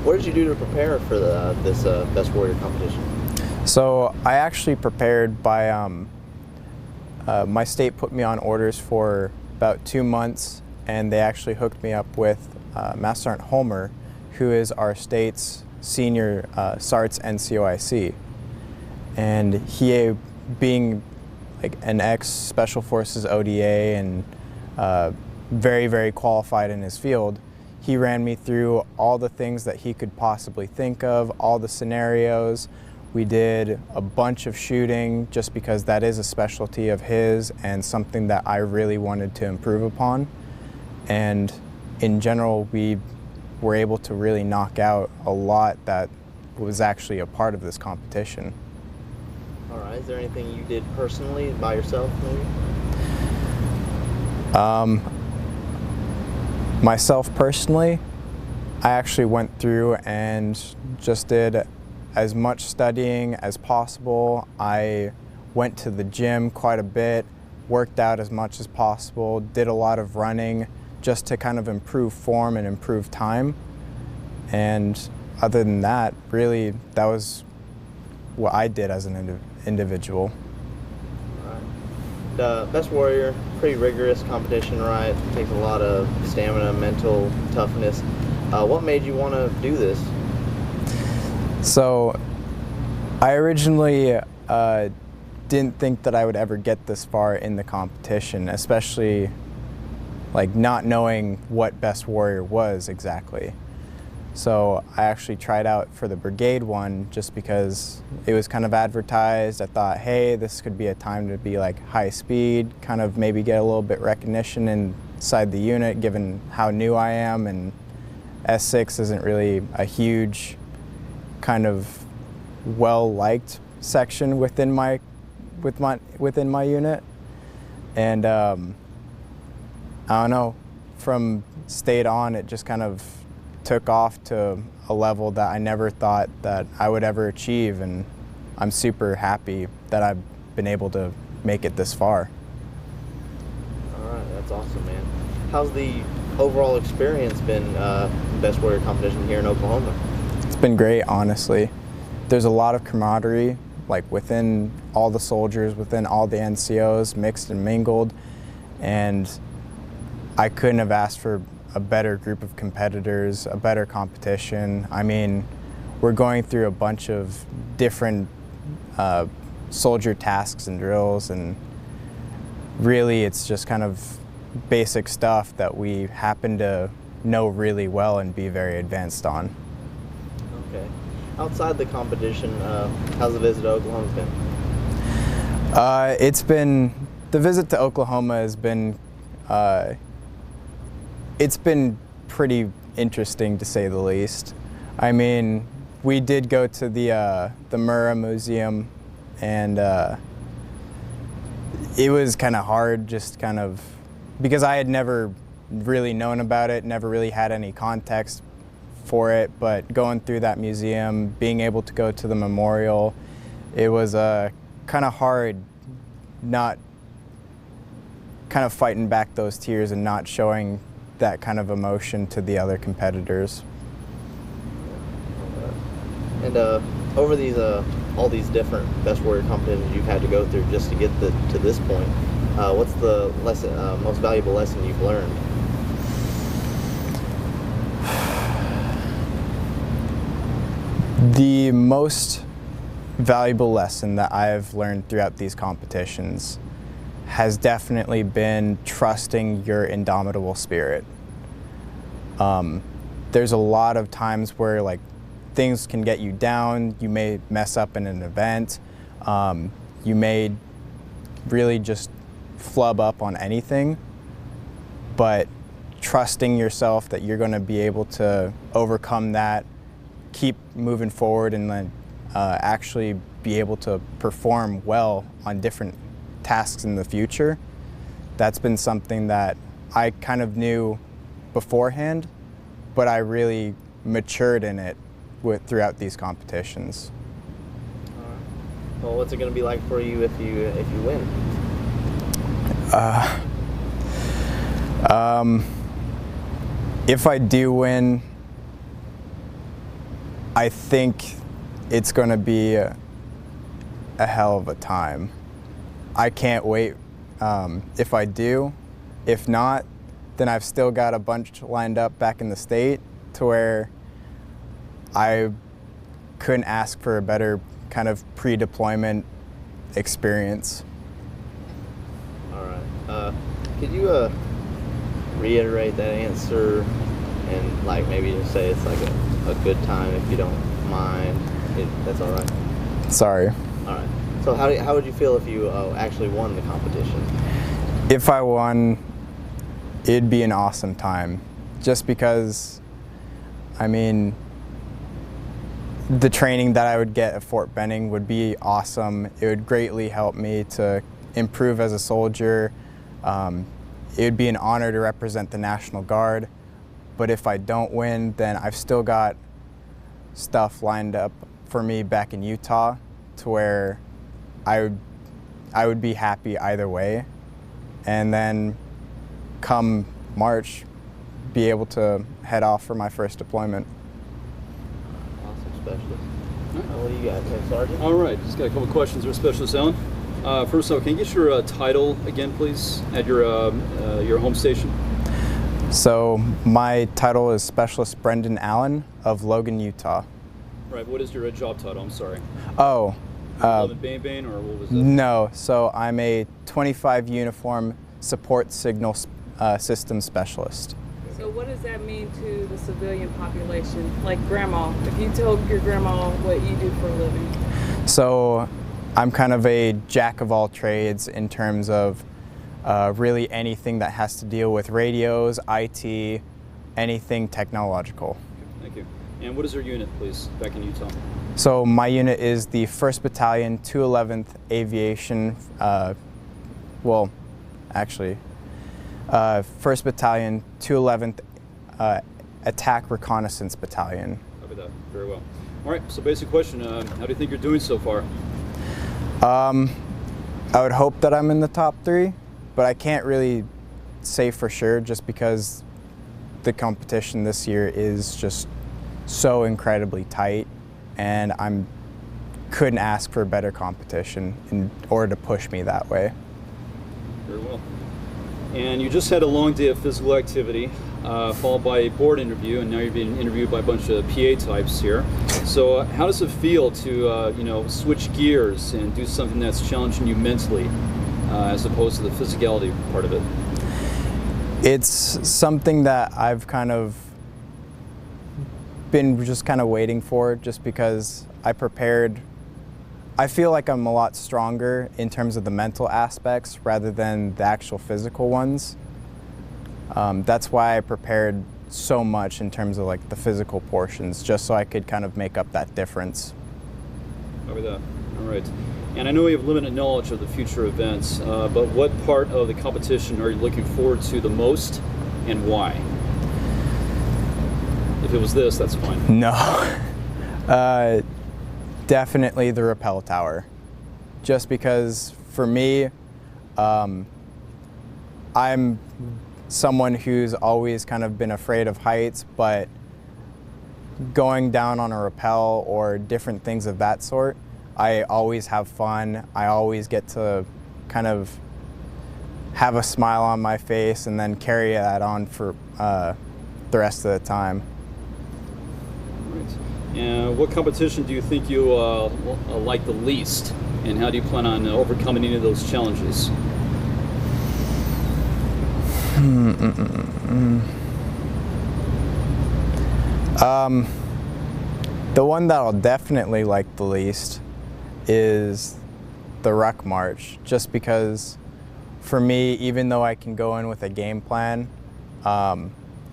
What did you do to prepare for this Best Warrior competition? So I actually prepared by, my state put me on orders for about 2 months, and they actually hooked me up with Master Sergeant Homer, who is our state's senior SARTS NCOIC. And he, being like an ex-Special Forces ODA and very, very qualified in his field, he ran me through all the things that he could possibly think of, all the scenarios. We did a bunch of shooting just because that is a specialty of his and something that I really wanted to improve upon. And in general, we were able to really knock out a lot that was actually a part of this competition. All right, is there anything you did personally by yourself, maybe? Myself personally, I actually went through and just did as much studying as possible. I went to the gym quite a bit, worked out as much as possible, did a lot of running just to kind of improve form and improve time. And other than that, really, that was what I did as an individual. Best Warrior, pretty rigorous competition, right? It takes a lot of stamina, mental toughness. What made you want to do this? So I originally didn't think that I would ever get this far in the competition, especially like not knowing what Best Warrior was exactly. So I actually tried out for the brigade one just because it was kind of advertised. I thought, hey, this could be a time to be like high speed, kind of maybe get a little bit recognition inside the unit given how new I am, and S6 isn't really a huge kind of well-liked section within my unit. And I don't know, from state on, it just kind of took off to a level that I never thought that I would ever achieve, and I'm super happy that I've been able to make it this far. All right, that's awesome, man. How's the overall experience been, Best Warrior competition here in Oklahoma? It's been great, honestly. There's a lot of camaraderie, like within all the soldiers, within all the NCOs, mixed and mingled, and I couldn't have asked for a better group of competitors, a better competition. I mean, we're going through a bunch of different soldier tasks and drills, and really it's just kind of basic stuff that we happen to know really well and be very advanced on. Okay. Outside the competition, how's the visit to Oklahoma been? The visit to Oklahoma has been, it's been pretty interesting, to say the least. I mean, we did go to the Murrah Museum, and it was kind of hard, just kind of, because I had never really known about it, never really had any context for it, but going through that museum, being able to go to the memorial, it was kind of hard not kind of fighting back those tears and not showing that kind of emotion to the other competitors. And over these all these different Best Warrior competitions you've had to go through just to get to this point, what's the lesson, most valuable lesson you've learned? The most valuable lesson that I've learned throughout these competitions has definitely been trusting your indomitable spirit. There's a lot of times where like things can get you down, you may mess up in an event, you may really just flub up on anything, but trusting yourself that you're going to be able to overcome that, keep moving forward, and then actually be able to perform well on different tasks in the future. That's been something that I kind of knew beforehand, but I really matured in it throughout these competitions. Well, what's it going to be like for you if you win? If I do win, I think it's going to be a hell of a time. I can't wait if I do. If not, then I've still got a bunch lined up back in the state to where I couldn't ask for a better kind of pre-deployment experience. All right. Could you reiterate that answer and like maybe just say it's like a good time if you don't mind? That's all right. Sorry. All right. So how would you feel if you actually won the competition? If I won, it'd be an awesome time. Just because, I mean, the training that I would get at Fort Benning would be awesome. It would greatly help me to improve as a soldier. It would be an honor to represent the National Guard. But if I don't win, then I've still got stuff lined up for me back in Utah to where I would be happy either way. And then come March, be able to head off for my first deployment. Awesome, Specialist. What do you got there, Sergeant? All right, just got a couple questions for Specialist Allen. First off, can you get your title again, please, at your home station? So my title is Specialist Brenden Allen of Logan, Utah. Right, what is your job title? I'm sorry. Oh. 11 Bane, or what was it? No, so I'm a 25 uniform support signal system specialist. So what does that mean to the civilian population? Like grandma, if you told your grandma what you do for a living. So I'm kind of a jack of all trades in terms of really anything that has to deal with radios, IT, anything technological. Thank you. And what is your unit, please, back in Utah? So my unit is the 1st Battalion, 211th Aviation, 1st Battalion, 211th Attack Reconnaissance Battalion. Copy that. Very well. All right, so basic question, how do you think you're doing so far? I would hope that I'm in the top 3, but I can't really say for sure just because the competition this year is just so incredibly tight, and couldn't ask for a better competition in order to push me that way. Very well. And you just had a long day of physical activity, followed by a board interview, and now you're being interviewed by a bunch of PA types here. So how does it feel to switch gears and do something that's challenging you mentally, as opposed to the physicality part of it? It's something that I've kind of been just kind of waiting for, just because I feel like I'm a lot stronger in terms of the mental aspects rather than the actual physical ones. That's why I prepared so much in terms of like the physical portions, just so I could kind of make up that difference. Copy that. All right. And I know you have limited knowledge of the future events, but what part of the competition are you looking forward to the most, and why? If it was this, that's fine. No. Definitely the rappel tower. Just because for me, I'm someone who's always kind of been afraid of heights, but going down on a rappel or different things of that sort, I always have fun. I always get to kind of have a smile on my face and then carry that on for the rest of the time. Right. And what competition do you think you like the least, and how do you plan on overcoming any of those challenges? The one that I'll definitely like the least is the ruck march, just because for me, even though I can go in with a game plan,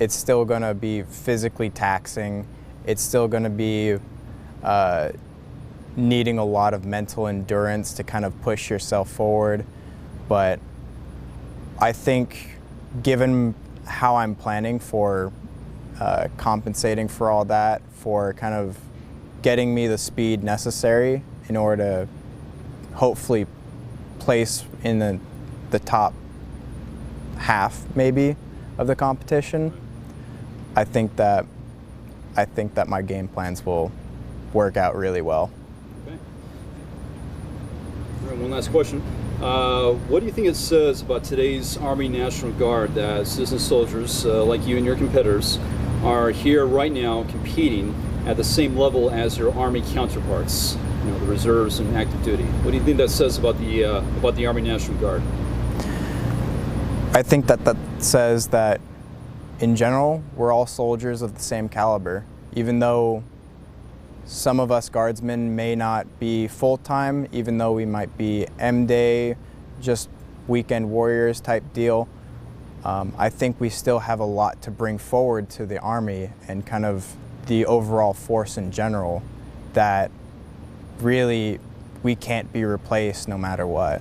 it's still going to be physically taxing. It's still going to be needing a lot of mental endurance to kind of push yourself forward. But I think given how I'm planning for compensating for all that, for kind of getting me the speed necessary in order to hopefully place in the top half maybe of the competition, I think that I think that my game plans will work out really well. Okay. All right, one last question. What do you think it says about today's Army National Guard that citizen soldiers like you and your competitors are here right now competing at the same level as your Army counterparts, you know, the reserves and active duty? What do you think that says about the Army National Guard? I think that says that in general, we're all soldiers of the same caliber. Even though some of us guardsmen may not be full-time, even though we might be M-Day, just weekend warriors type deal, I think we still have a lot to bring forward to the Army and kind of the overall force in general that really we can't be replaced no matter what.